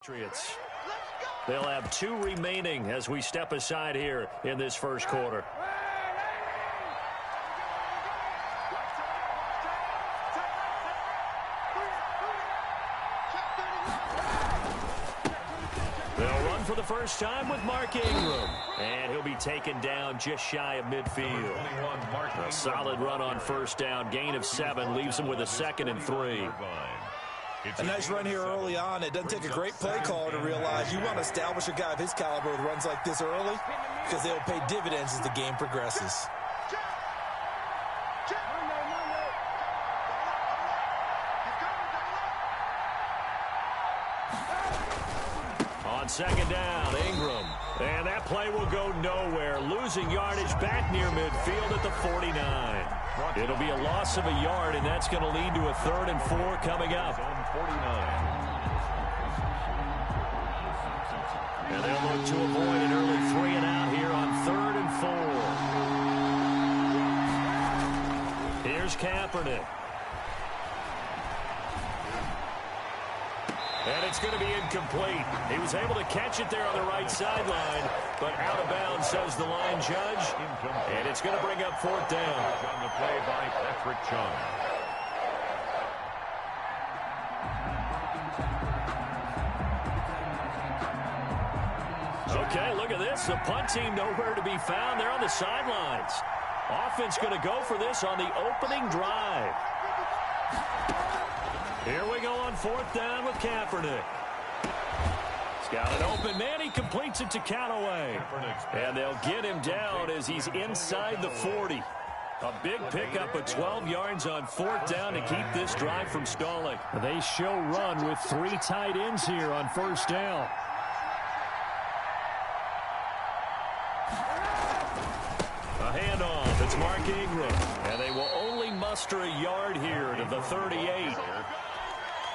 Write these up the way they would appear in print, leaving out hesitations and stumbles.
Patriots. They'll have 2 remaining as we step aside here in this first quarter. They'll run for the first time with Mark Ingram. And he'll be taken down just shy of midfield. A solid run on first down. Gain of 7 leaves him with a 2nd and 3. A nice run here early on. It doesn't take a great play caller to realize you want to establish a guy of his caliber with runs like this early because they'll pay dividends as the game progresses. On second down, Ingram. And that play will go nowhere. Losing yardage back near midfield at the 49. It'll be a loss of a yard, and that's going to lead to a 3rd and 4 coming up. And they'll look to avoid an early 3 and out here on 3rd and 4. Here's Kaepernick. And it's going to be incomplete. He was able to catch it there on the right sideline, but out of bounds, says the line judge. And it's going to bring up 4th down. On the play by Patrick Chung. Okay, look at this. The punt team nowhere to be found. They're on the sidelines. Offense going to go for this on the opening drive. Here we go on 4th down with Kaepernick. He's got an open man. He completes it to Callaway. And they'll get him down as he's inside the 40. A big pickup of 12 yards on 4th down to keep this drive from stalling. They show run with 3 tight ends here on 1st down. A handoff. It's Mark Ingram. And they will only muster a yard here to the 38.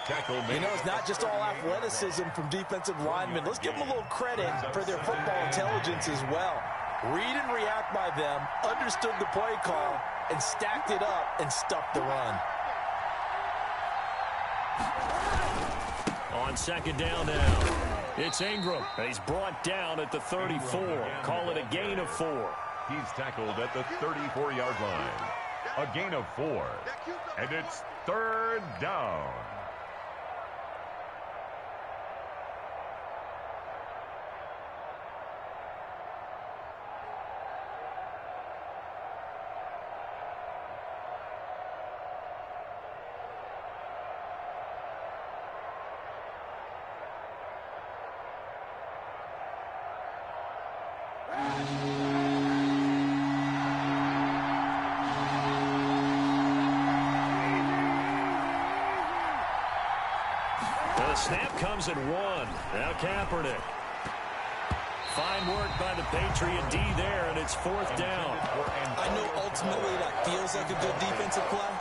You know, it's not just all athleticism from defensive linemen. Let's give them a little credit for their football intelligence as well. Read and react by them, understood the play call, and stacked it up and stuffed the run. On second down now, it's Ingram. He's brought down at the 34. Call it a gain of 4. He's tackled at the 34-yard line. A gain of 4. And it's 3rd down. The snap comes at 1. Now Kaepernick. Fine work by the Patriot D there, and it's 4th down. I know ultimately that feels like a good defensive play,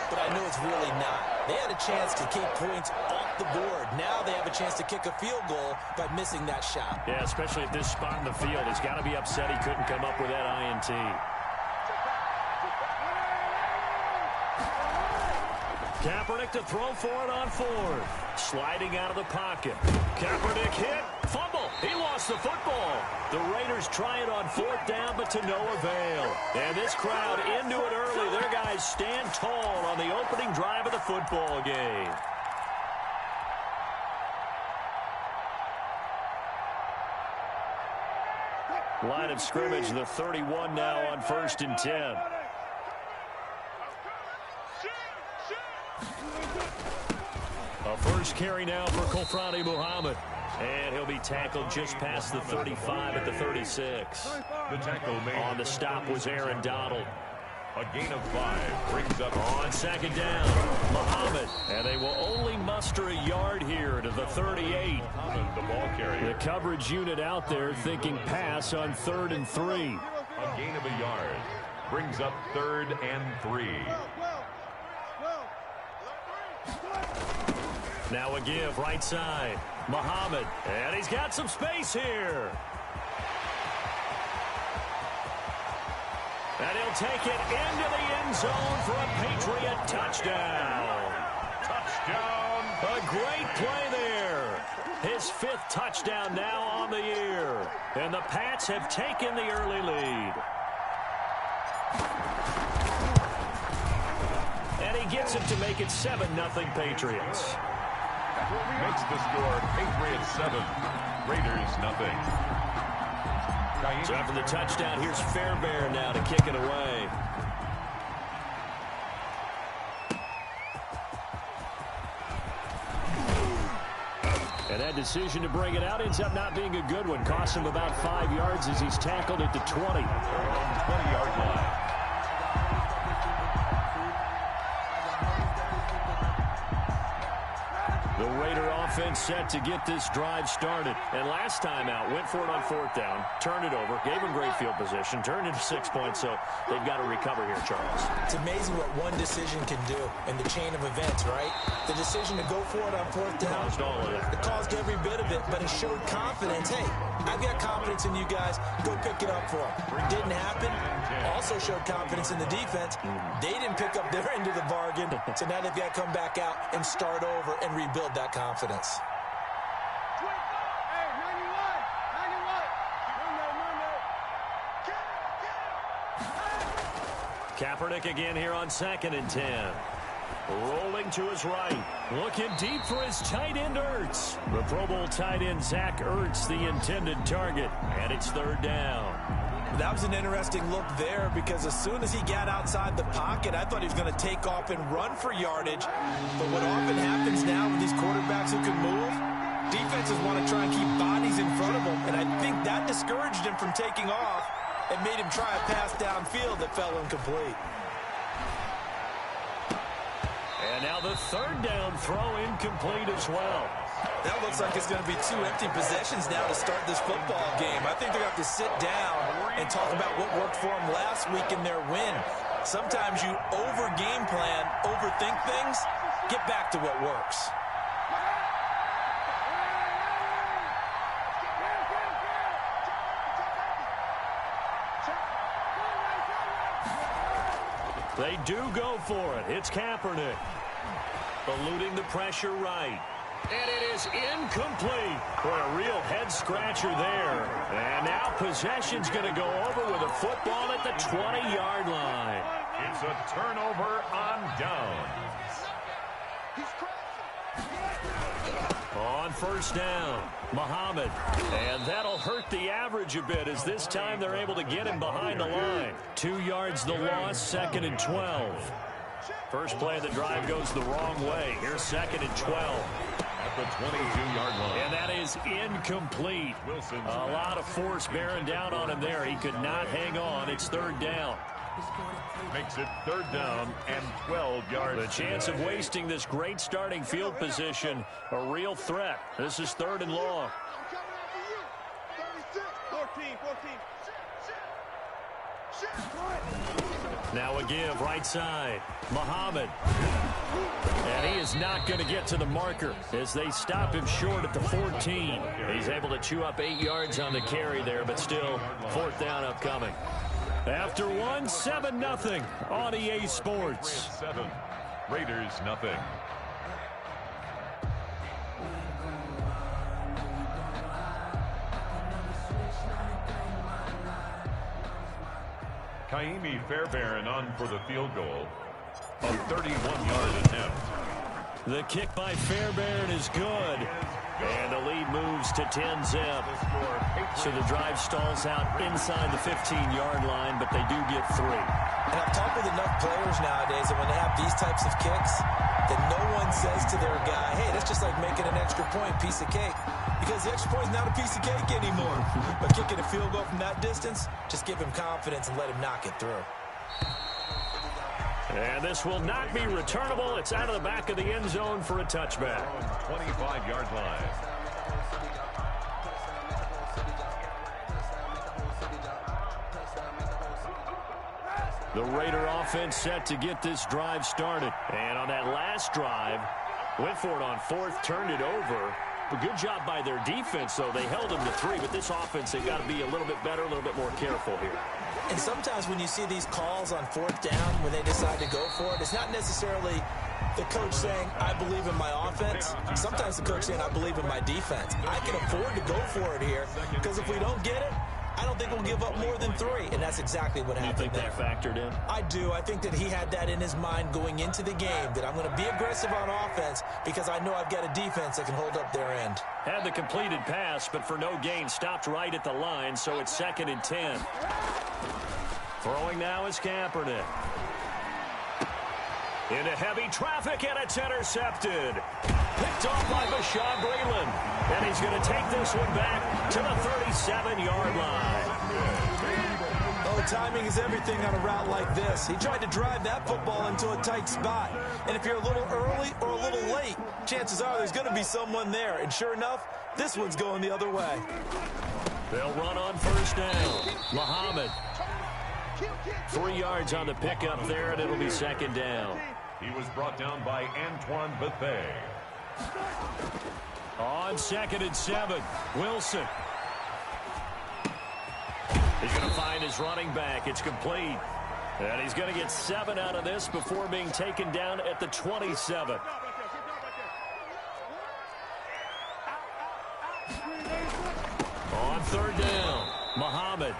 but I know it's really not. They had a chance to kick points off the board. Now they have a chance to kick a field goal by missing that shot. Yeah, especially at this spot in the field. He's got to be upset he couldn't come up with that INT. Kaepernick to throw for it on 4th. Sliding out of the pocket. Kaepernick hit. Fumble. He lost the football. The Raiders try it on 4th down, but to no avail. And this crowd into it early. Their guys stand tall on the opening drive of the football game. Line of scrimmage, the 31 now on 1st and 10. A first carry now for Kofrani Muhammad. And he'll be tackled just past the 35 at the 36. The tackle made on the stop was Aaron Donald. A gain of 5 brings up on second down, Muhammad. And they will only muster a yard here to the 38. The ball carrier. The coverage unit out there thinking pass on 3rd and 3. A gain of a yard brings up 3rd and 3. Now a give right side. Muhammad. And he's got some space here. And he'll take it into the end zone for a Patriot touchdown. Touchdown. A great play there. His 5th touchdown now on the year. And the Pats have taken the early lead. And he gets it to make it 7-0 Patriots. Makes the score Patriots 7, Raiders 0. So after the touchdown, here's Fairbairn now to kick it away. And that decision to bring it out ends up not being a good one. Costs him about 5 yards as he's tackled at the 20. They're on the 20-yard line. The Raider offense set to get this drive started. And last time out, went for it on 4th down, turned it over, gave him great field position, turned into 6 points, so they've got to recover here, Charles. It's amazing what one decision can do in the chain of events, right? The decision to go for it on 4th down. Caused all of that. It caused every bit of it, but it showed confidence. Hey, I've got confidence in you guys. Go pick it up for them. Didn't happen. Also showed confidence in the defense. They didn't pick up their end of the bargain, so now they've got to come back out and start over and rebuild that confidence. Kaepernick again here on 2nd and 10. Rolling to his right. Looking deep for his tight end, Ertz. The Pro Bowl tight end, Zach Ertz, the intended target. And it's 3rd down. That was an interesting look there because as soon as he got outside the pocket, I thought he was going to take off and run for yardage. But what often happens now with these quarterbacks who can move, defenses want to try and keep bodies in front of them. And I think that discouraged him from taking off and made him try a pass downfield that fell incomplete. And now the 3rd down throw incomplete as well. That looks like it's going to be 2 empty possessions now to start this football game. I think they're going to have to sit down and talk about what worked for them last week in their win. Sometimes you over-game plan, overthink things, get back to what works. They do go for it. It's Kaepernick. Eluding the pressure right. And it is incomplete. Boy, a real head-scratcher there. And now possession's going to go over with a football at the 20-yard line. It's a turnover on downs. On 1st down, Muhammad. And that'll hurt the average a bit as this time they're able to get him behind the line. 2 yards the loss, 2nd and 12. First play of the drive goes the wrong way. Here's 2nd and 12. At the 22-yard line. And that is incomplete. A lot of force bearing down on him there. He could not hang on. It's 3rd down. Makes it 3rd down and 12 yards. The chance of wasting this great starting field position, a real threat. This is 3rd and long. 14. Now a give, right side. Muhammad. And he is not going to get to the marker as they stop him short at the 14. He's able to chew up 8 yards on the carry there, but still 4th down upcoming. After one, 7-0 on EA Sports. 7, Raiders 0. Kaimi Fairbairn on for the field goal. A 31-yard attempt. The kick by Fairbairn is good. And the lead moves to 10-zip. So the drive stalls out inside the 15-yard line, but they do get 3. And I've talked with enough players nowadays that when they have these types of kicks, that no one says to their guy, hey, that's just like making an extra point, piece of cake. Because the extra point is not a piece of cake anymore. But kicking a field goal from that distance, just give him confidence and let him knock it through. And this will not be returnable. It's out of the back of the end zone for a touchback. 25-yard line. The Raider offense set to get this drive started. And on that last drive, went for it on 4th, turned it over. A good job by their defense, though. They held them to 3, but this offense, they've got to be a little bit better, a little bit more careful here. And sometimes when you see these calls on 4th down, when they decide to go for it, it's not necessarily The coach saying, I believe in my offense. Sometimes the coach saying, I believe in my defense. I can afford to go for it here because if we don't get it, I don't think we'll give up more than 3, and that's exactly what happened there. You think that factored in? I do. I think that he had that in his mind going into the game, that I'm going to be aggressive on offense because I know I've got a defense that can hold up their end. Had the completed pass, but for no gain, stopped right at the line, so it's 2nd and 10. Throwing now is Kaepernick. Into heavy traffic, and it's intercepted. Picked off by Bashaud Breeland. And he's going to take this one back to the 37-yard line. Oh, timing is everything on a route like this. He tried to drive that football into a tight spot. And if you're a little early or a little late, chances are there's going to be someone there. And sure enough, this one's going the other way. They'll run on 1st down. Muhammad. 3 yards on the pickup there, and it'll be 2nd down. He was brought down by Antoine Bethea. On 2nd and 7, Wilson. He's going to find his running back. It's complete. And he's going to get 7 out of this before being taken down at the 27. On 3rd down, Muhammad.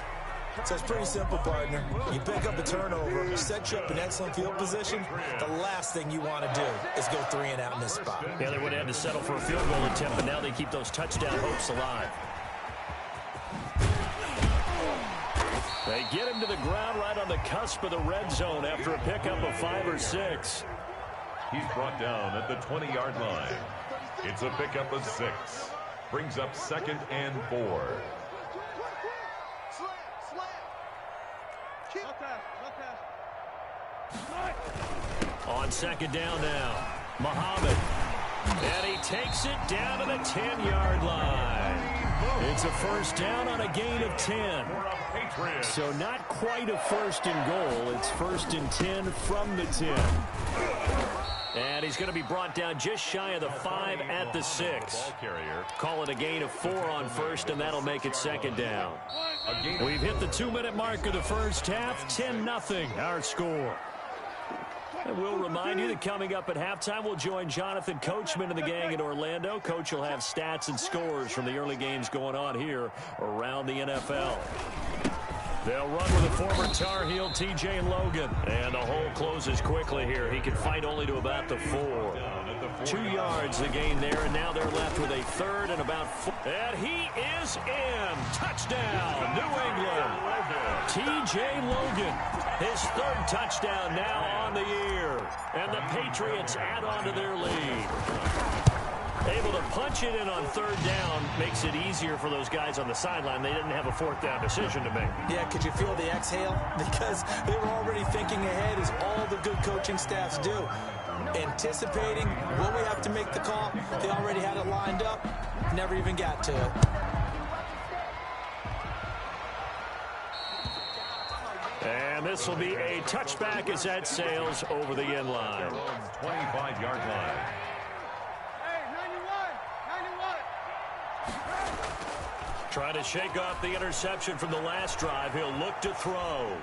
So it's pretty simple, partner. You pick up a turnover, set you up in excellent field position. The last thing you want to do is go 3 and out in this spot. Yeah, they would have had to settle for a field goal attempt, but now they keep those touchdown hopes alive. They get him to the ground right on the cusp of the red zone after a pickup of 5 or 6. He's brought down at the 20-yard line. It's a pickup of 6. Brings up 2nd and 4. On 2nd down now, Muhammad. And he takes it down to the 10-yard line. It's a 1st down on a gain of 10. So not quite a 1st and goal. It's 1st and 10 from the 10. And he's going to be brought down just shy of the 5 at the 6. Call it a gain of 4 on 1st, and that'll make it 2nd down. We've hit the 2-minute mark of the 1st half. 10-0 our score. And we'll remind you that coming up at halftime, we'll join Jonathan Coachman and the gang in Orlando. Coach will have stats and scores from the early games going on here around the NFL. They'll run with a former Tar Heel, T.J. Logan. And the hole closes quickly here. He can fight only to about the 4. 2 yards the gain there, and now they're left with a 3rd and about 4. And he is in. Touchdown, New England. T.J. Logan, his 3rd touchdown now on the year. And the Patriots add on to their lead. Able to punch it in on 3rd down makes it easier for those guys on the sideline. They didn't have a 4th down decision to make. Yeah, could you feel the exhale? Because they were already thinking ahead, as all the good coaching staffs do. Anticipating when we have to make the call. They already had it lined up. Never even got to it. And this will be a touchback as that sails over the end line. 25-yard line. Trying to shake off the interception from the last drive. He'll look to throw.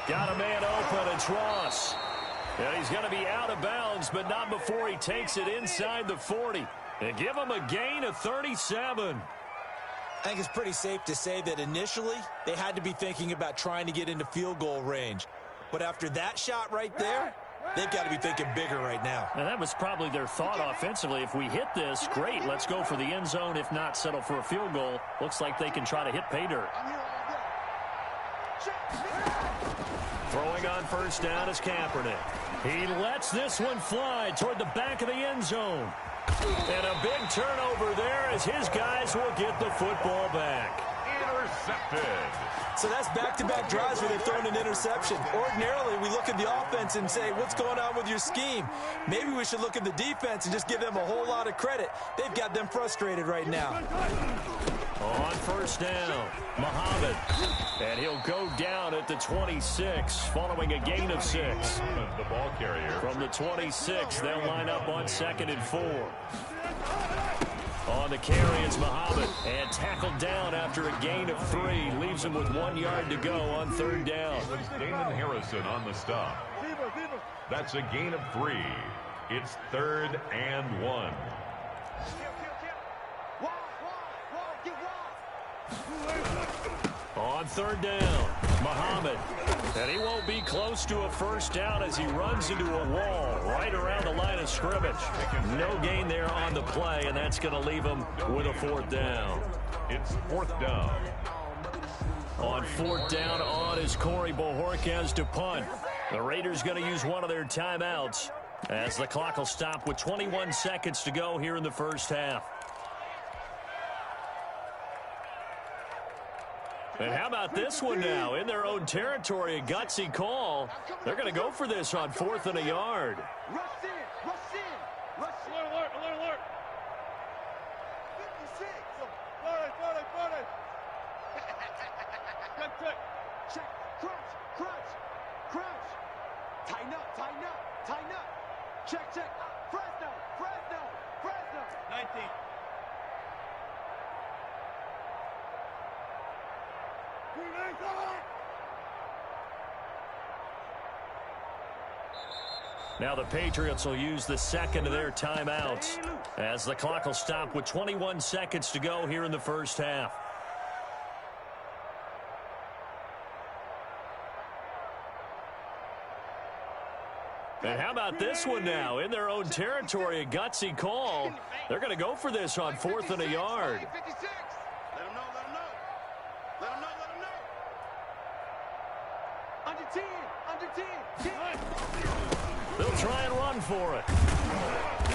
Got a man open. It's Ross. And he's going to be out of bounds, but not before he takes it inside the 40. And give him a gain of 37. I think it's pretty safe to say that initially they had to be thinking about trying to get into field goal range. But after that shot right there, they've got to be thinking bigger right now. And that was probably their thought offensively. If we hit this, great, let's go for the end zone. If not, settle for a field goal. Looks like they can try to hit pay dirt. Throwing on 1st down is Kaepernick. He lets this one fly toward the back of the end zone. And a big turnover there as his guys will get the football back. Intercepted. So that's back-to-back drives where they've thrown an interception. Ordinarily, we look at the offense and say, what's going on with your scheme? Maybe we should look at the defense and just give them a whole lot of credit. They've got them frustrated right now. On 1st down, Muhammad. And he'll go down at the 26 following a gain of 6. The ball carrier. From the 26, they'll line up on 2nd and 4. On the carry, it's Muhammad. And tackled down after a gain of 3. Leaves him with 1 yard to go on 3rd down. Damon Harrison on the stop. That's a gain of 3. It's 3rd and 1. On 3rd down, Muhammad. And he won't be close to a first down as he runs into a wall right around the line of scrimmage. No gain there on the play, and that's going to leave him with a 4th down. It's 4th down. On 4th down on is Corey Bojorquez to punt. The Raiders going to use one of their timeouts as the clock will stop with 21 seconds to go here in the first half. And how about this one now? In their own territory, a gutsy call. They're going to go for this on 4th and a yard. Rush in, rush in, rush in. Alert, alert, alert. 56. 40. Check, crunch. Tighten up. Check. Fresno. 19. Now the Patriots will use the second of their timeouts as the clock will stop with 21 seconds to go here in the first half. And how about this one now? In their own territory, a gutsy call. They're going to go for this on 4th and a yard. 56. Let them know. Under 10. They'll try and run for it.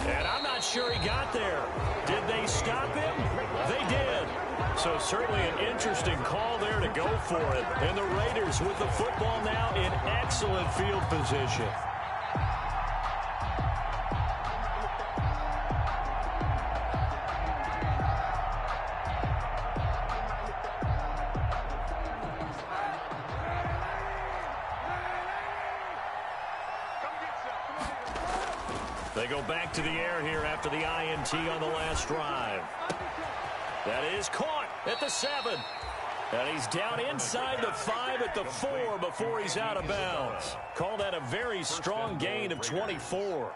And I'm not sure he got there. Did they stop him? They did. So certainly an interesting call there to go for it. And the Raiders with the football now in excellent field position. They go back to the air here after the INT on the last drive. That is caught at the 7. And he's down inside the 5 at the 4 before he's out of bounds. Call that a very strong gain of 24.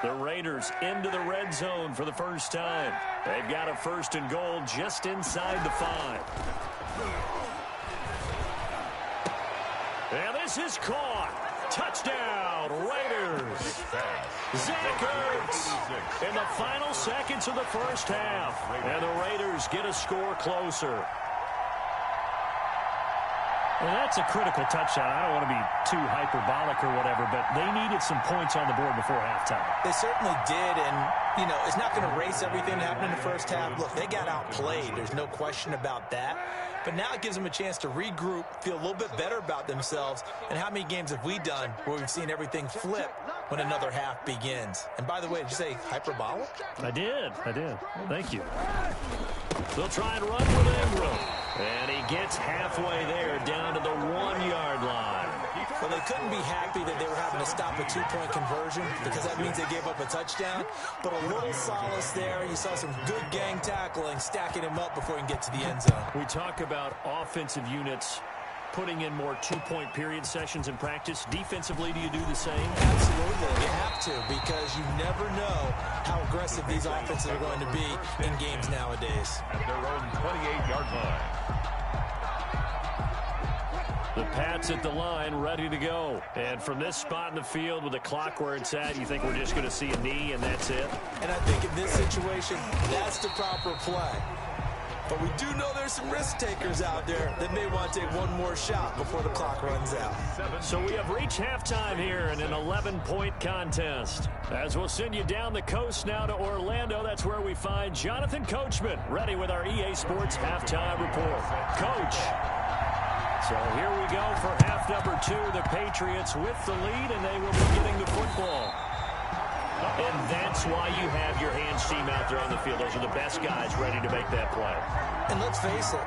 The Raiders into the red zone for the first time. They've got a 1st and goal just inside the 5. And this is caught. Touchdown, Raiders. Zach Ertz in the final seconds of the first half. And the Raiders get a score closer. Well, that's a critical touchdown. I don't want to be too hyperbolic or whatever, but they needed some points on the board before halftime. They certainly did, and, you know, it's not going to erase everything that happened in the first half. Look, they got outplayed. There's no question about that. But now it gives them a chance to regroup, feel a little bit better about themselves. And how many games have we done where we've seen everything flip when another half begins? And by the way, did you say hyperbolic? I did. Thank you. They'll try and run with Ingram. And he gets halfway there, down to the 1-yard line. Well, they couldn't be happy that they were having to stop a 2-point conversion because that means they gave up a touchdown. But a little solace there. You saw some good gang tackling, stacking him up before he can get to the end zone. We talk about offensive units putting in more 2-point period sessions in practice. Defensively, do you do the same? Absolutely. You have to, because you never know how aggressive these offenses are going to be in games nowadays. At their own 28-yard line. The Pats at the line, ready to go. And from this spot in the field with the clock where it's at, you think we're just going to see a knee and that's it? And I think in this situation, that's the proper play. But we do know there's some risk takers out there that may want to take one more shot before the clock runs out. So we have reached halftime here in an 11-point contest. As we'll send you down the coast now to Orlando, that's where we find Jonathan Coachman, ready with our EA Sports halftime report. Coach. So here we go for half number 2. The Patriots with the lead, and they will be getting the football. And that's why you have your hands team out out there on the field. Those are the best guys ready to make that play. And let's face it,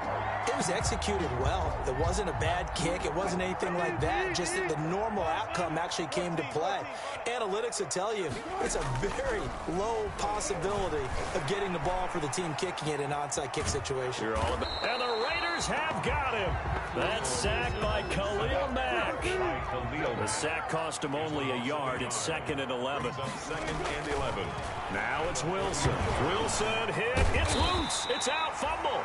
it was executed well. It wasn't a bad kick. It wasn't anything like that. Just that the normal outcome actually came to play. Analytics will tell you it's a very low possibility of getting the ball for the team kicking it in an onside kick situation. And the Raiders have got him. That sack by Khalil Mack. The sack cost him only a yard. It's 2nd and 11. Second and 11. Now it's Wilson. Wilson hit. It's loose. It's out. Fumble.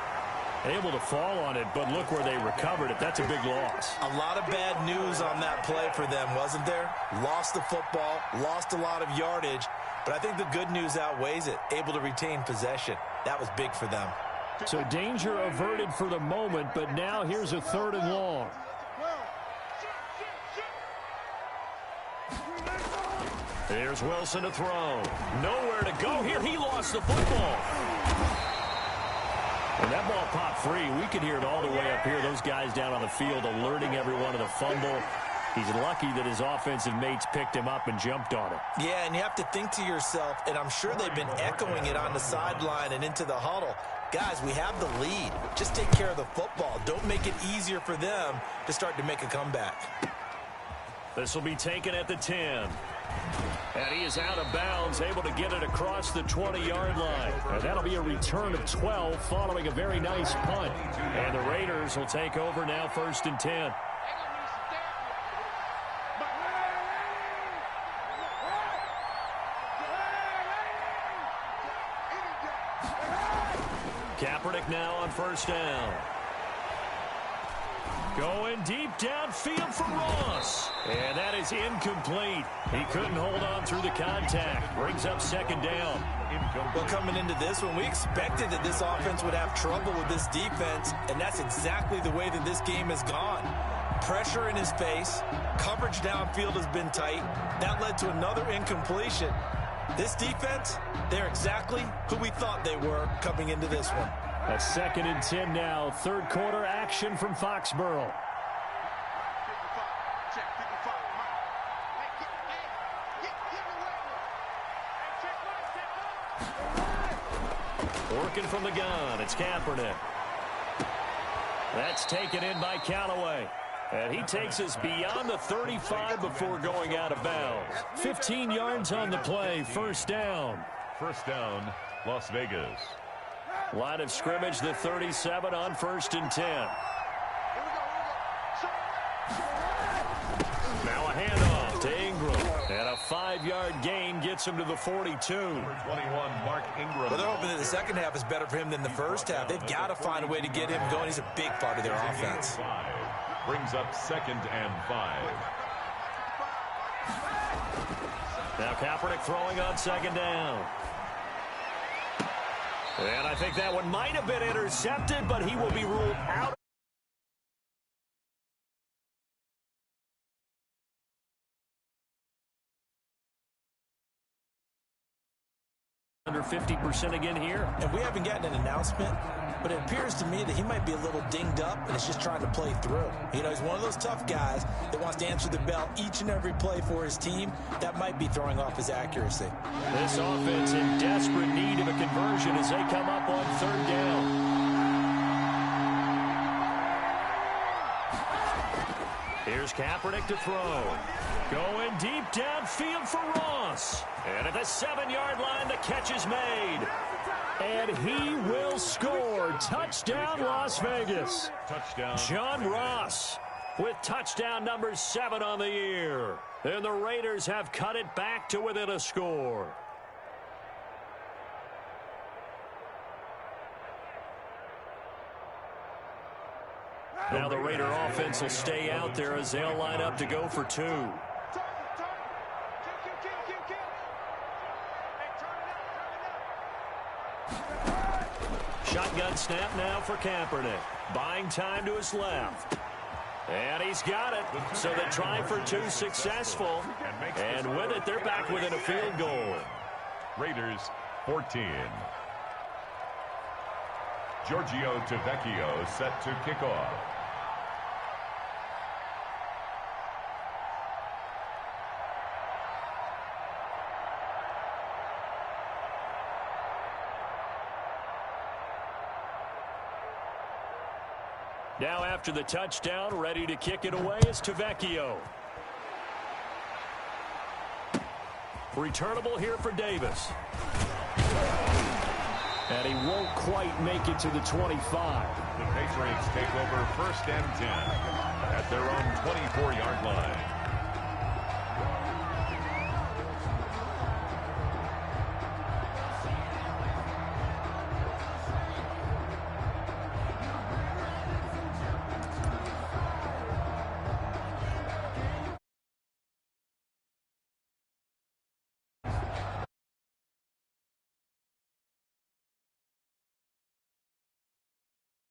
Able to fall on it, but look where they recovered it. That's a big loss. A lot of bad news on that play for them, wasn't there? Lost the football, lost a lot of yardage, but I think the good news outweighs it. Able to retain possession. That was big for them. So danger averted for the moment, but now here's a 3rd and long. Here's Wilson to throw. Nowhere to go here. He lost the football. When that ball popped free, we could hear it all the way up here. Those guys down on the field alerting everyone of the fumble. He's lucky that his offensive mates picked him up and jumped on it. Yeah, and you have to think to yourself, and I'm sure they've been echoing it on the sideline and into the huddle. Guys, we have the lead. Just take care of the football. Don't make it easier for them to start to make a comeback. This will be taken at the 10. And he is out of bounds, able to get it across the 20-yard line. And that'll be a return of 12 following a very nice punt. And the Raiders will take over now, 1st and 10. Kaepernick now on 1st down. Going deep downfield for Ross. And that is incomplete. He couldn't hold on through the contact. Brings up 2nd down. Well, coming into this one, we expected that this offense would have trouble with this defense, and that's exactly the way that this game has gone. Pressure in his face. Coverage downfield has been tight. That led to another incompletion. This defense, they're exactly who we thought they were coming into this one. A 2nd and 10 now. 3rd quarter action from Foxborough. Working from the gun. It's Kaepernick. That's taken in by Callaway. And he takes us beyond the 35 before going out of bounds. 15 yards on the play. 1st down. 1st down, Las Vegas. Line of scrimmage, the 37 on 1st and 10. Now a handoff to Ingram. And a 5-yard gain gets him to the 42. Number 21, Mark Ingram. Well, they're hoping that the second half is better for him than the first half. They've got to find a way to get him going. He's a big part of their offense. Brings up 2nd and 5. Now Kaepernick throwing on 2nd down. And I think that one might have been intercepted, but he will be ruled out. Under 50% again here. And we haven't gotten an announcement, but it appears to me that he might be a little dinged up and is just trying to play through. You know, he's one of those tough guys that wants to answer the bell each and every play for his team. That might be throwing off his accuracy. This offense in desperate need of a conversion as they come up on 3rd down. Here's Kaepernick to throw. Going deep downfield for Ross. And at the 7-yard line, the catch is made. And he will score. Touchdown, Las Vegas. Touchdown. John Ross with touchdown number 7 on the year. And the Raiders have cut it back to within a score. Now the Raider offense will stay out there as they'll line up to go for 2. Shotgun snap now for Kaepernick. Buying time to his left. And he's got it. So they try for 2 successful. And with it, they're back within a field goal. Raiders 14. Giorgio Tavecchio set to kick off. Now after the touchdown, ready to kick it away is Tavecchio. Returnable here for Davis. And he won't quite make it to the 25. The Patriots take over 1st and 10 at their own 24-yard line.